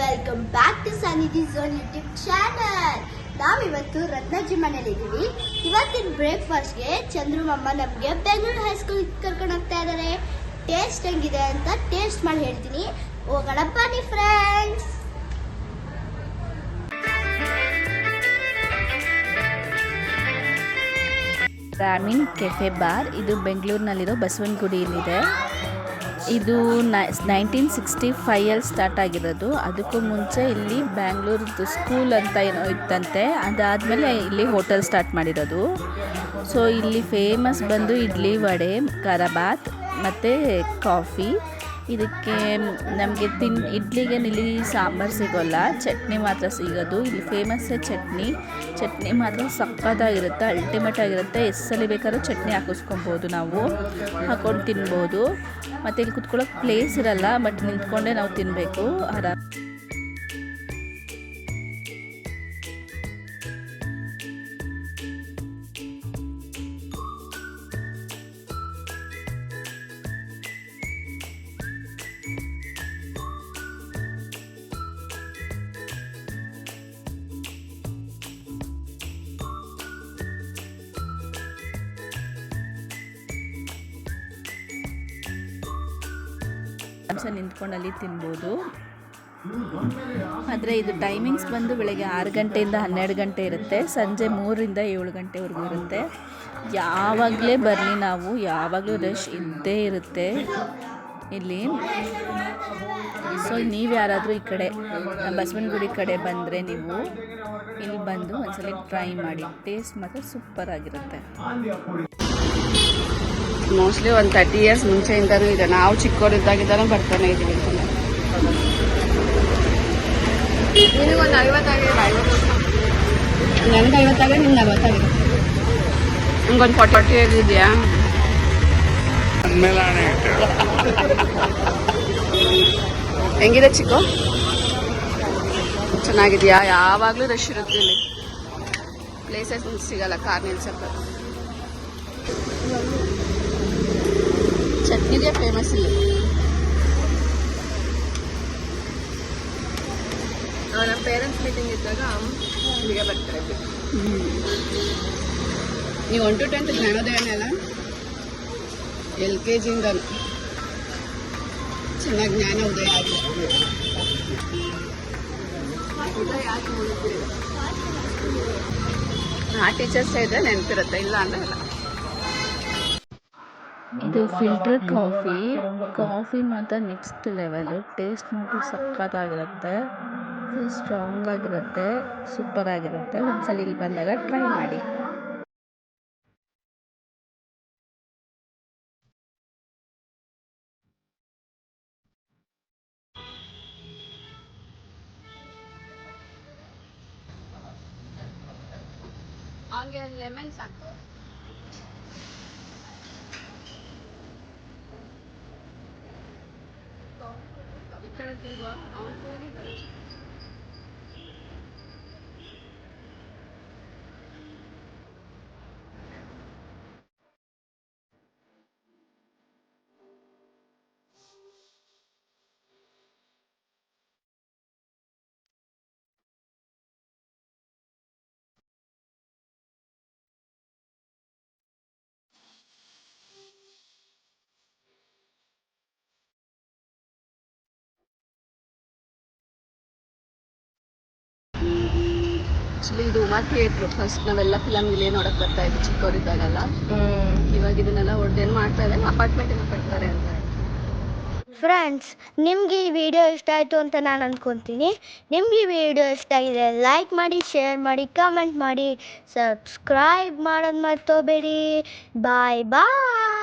Welcome back to ಸನ್ನಿಧಿ zone YouTube channel. ನಾವಿವತ್ತು ರತ್ನಾಜಿ ಮನೇಲಿದ್ದೀವಿ. ಇವತ್ತಿನ ಬ್ರೇಕ್ಫಾಸ್ಟ್ಗೆ ಚಂದ್ರು ಮಮ್ಮ ನಮಗೆ ಬೆಂಗಳೂರು ಹೈಸ್ಕೂಲ್ ಕರ್ಕೊಂಡು ಹೋಗ್ತಾ ಇದ್ದಾರೆ. ಟೇಸ್ಟ್ ಹೆಂಗಿದೆ ಅಂತ ಟೇಸ್ಟ್ ಮಾಡಿ ಹೇಳ್ತೀನಿ. ಹೋಗೋಣ ಬನ್ನಿ ಫ್ರೆಂಡ್ಸ್. Gramin cafe bar. ಇದು ಬೆಂಗಳೂರಿನಲ್ಲಿರೋ ಬಸವನಗುಡಿಯಲ್ಲಿದೆ. ಇದು 1965 ಸ್ಟಾರ್ಟ್ ಆಗಿರೋದು. ಅದಕ್ಕೂ ಮುಂಚೆ ಇಲ್ಲಿ ಬ್ಯಾಂಗ್ಳೂರ್ದು ಸ್ಕೂಲ್ ಅಂತ ಏನೋ ಇತ್ತಂತೆ. ಅದಾದಮೇಲೆ ಇಲ್ಲಿ ಹೋಟೆಲ್ ಸ್ಟಾರ್ಟ್ ಮಾಡಿರೋದು. ಸೊ ಇಲ್ಲಿ ಫೇಮಸ್ ಬಂದು ಇಡ್ಲಿ, ವಡೆ, ಖಾರಾಬಾತ್ ಮತ್ತು ಕಾಫಿ. ಇದಕ್ಕೆ ನಮಗೆ ಇಡ್ಲಿಗೆ ಇಲ್ಲಿ ಸಾಂಬಾರು ಸಿಗೋಲ್ಲ, ಚಟ್ನಿ ಮಾತ್ರ ಸಿಗೋದು. ಇಲ್ಲಿ ಫೇಮಸ್ಸೇ ಚಟ್ನಿ ಮಾತ್ರ ಸಕ್ಕತ್ತಾಗಿರುತ್ತೆ, ಅಲ್ಟಿಮೇಟ್ ಆಗಿರುತ್ತೆ. ಎಷ್ಟು ಸಲ ಬೇಕಾದ್ರೂ ಚಟ್ನಿ ಹಾಕಿಸ್ಕೊಬೋದು, ನಾವು ಹಾಕ್ಕೊಂಡು ತಿನ್ಬೋದು. ಮತ್ತು ಇಲ್ಲಿ ಕುತ್ಕೊಳ್ಳೋಕೆ ಪ್ಲೇಸ್ ಇರಲ್ಲ, ಬಟ್ ನಿಂತ್ಕೊಂಡೇ ನಾವು ತಿನ್ನಬೇಕು ಆರಾಮ. ನಿಂತ್ಕೊಂಡು ಅಲ್ಲಿ ತಿನ್ಬೋದು. ಆದರೆ ಇದು ಟೈಮಿಂಗ್ಸ್ ಬಂದು ಬೆಳಗ್ಗೆ 6 ಗಂಟೆಯಿಂದ 12 ಗಂಟೆ ಇರುತ್ತೆ, ಸಂಜೆ 3ರಿಂದ 7 ಗಂಟೆವರೆಗೂ ಇರುತ್ತೆ. ಯಾವಾಗಲೇ ಬರಲಿ ನಾವು, ಯಾವಾಗಲೂ ರಶ್ ಇದ್ದೇ ಇರುತ್ತೆ ಇಲ್ಲಿ. ಸೊ ನೀವು ಯಾರಾದರೂ ಈ ಕಡೆ ಬಸವನಗುಡಿ ಕಡೆ ಬಂದರೆ ನೀವು ಇಲ್ಲಿ ಬಂದು ಒಂದ್ಸಲ ಟ್ರೈ ಮಾಡಿ. ಟೇಸ್ಟ್ ಮಾತ್ರ ಸೂಪರ್ ಆಗಿರುತ್ತೆ. ಮೋಸ್ಟ್ಲಿ ಒಂದು 30 ಇಯರ್ಸ್ ಮುಂಚೆಯಿಂದನೂ ಇದೆ. ನಾವು ಚಿಕ್ಕವರಿದ್ದಾಗಿದ್ದಾನು ಬರ್ತಾನೆ ಇದ್ದೀವಿ. ನಿನಗೊಂದು 50 ನನಗೆ 50 ನಿಮ್ಗೆ 40 ನಿಮ್ಗೊಂದು 40 ಆಗಿದೆಯಾ? ಹೆಂಗಿದೆ ಚಿಕ್ಕು? ಚೆನ್ನಾಗಿದೆಯಾ? ಯಾವಾಗಲೂ ರಶ್ ಇರುತ್ತೆ ಇಲ್ಲಿ, ಪ್ಲೇಸಸ್ ಸಿಗಲ್ಲ ಕಾರ್ ನಿಲ್ಸಕ್ಕೆ. ಚಟ್ನಿಗೆ ಫೇಮಸ್ ಇಲ್ಲಿ. ನಮ್ಮ ಪೇರೆಂಟ್ಸ್ ಮೀಟಿಂಗ್ ಇದ್ದಾಗ ಇಲ್ಲಿಗೆ ಬರ್ತಾರೆ. ನೀವು 1 to 10 ಜ್ಞಾನೋದಯನೆಲ್ಲ LKG ಇಂದ ಚೆನ್ನಾಗಿ ಜ್ಞಾನ ಉದಯ ಆಗಿದೆ. ಆ ಟೀಚರ್ಸ್ ಇದ್ರೆ ನೆನಪಿರುತ್ತೆ, ಇಲ್ಲ ಅಂದ್ರೆ ಇಲ್ಲ. ಇದು ಫಿಲ್ಟರ್ ಕಾಫಿ ಮಾತ್ರ ನೆಕ್ಸ್ಟ್ ಲೆವೆಲು. ಟೇಸ್ಟ್ ಮಾತ್ರ ಸಕ್ಕತ್ತಾಗಿರುತ್ತೆ, ಸ್ಟ್ರಾಂಗ್ ಆಗಿರುತ್ತೆ, ಸೂಪರ್ ಆಗಿರುತ್ತೆ. ಒಂದ್ಸಲ ಇಲ್ಲಿ ಬಂದಾಗ ಟ್ರೈ ಮಾಡಿ. ಹಂಗೆ ಲೆಮನ್ ಸಾಕು. ಆಕ್ಚುಲಿ ಇದು ಉಮಾ ಥಿಯೇಟ್ರು. ಫಸ್ಟ್ ನಾವೆಲ್ಲ ಫಿಲಮ್ ಇಲ್ಲೇ ನೋಡಕ್ ಬರ್ತಾ ಇದ್ವಿ ಚಿಕ್ಕವರಿದ್ದಾಗಲ್ಲ. ಇವಾಗ ಇದನ್ನೆಲ್ಲ ಒಡ್ದೇನು ಮಾಡ್ತಾ ಇದ್ದಾರೆ, ಅಪಾರ್ಟ್ಮೆಂಟ್ ಏನೋ ಕಟ್ತಾರೆ ಅಂತ. ಫ್ರೆಂಡ್ಸ್, ನಿಮ್ಗೆ ಈ ವಿಡಿಯೋ ಇಷ್ಟ ಆಯಿತು ಅಂತ ನಾನು ಅಂದ್ಕೊತೀನಿ. ನಿಮ್ಗೆ ಈ ವಿಡಿಯೋ ಇಷ್ಟ ಆಗಿದೆ ಲೈಕ್ ಮಾಡಿ, ಶೇರ್ ಮಾಡಿ, ಕಮೆಂಟ್ ಮಾಡಿ, ಸಬ್ಸ್ಕ್ರೈಬ್ ಮಾಡೋದು ಮರ್ತೋಬೇಡಿ. ಬಾಯ್ ಬಾಯ್.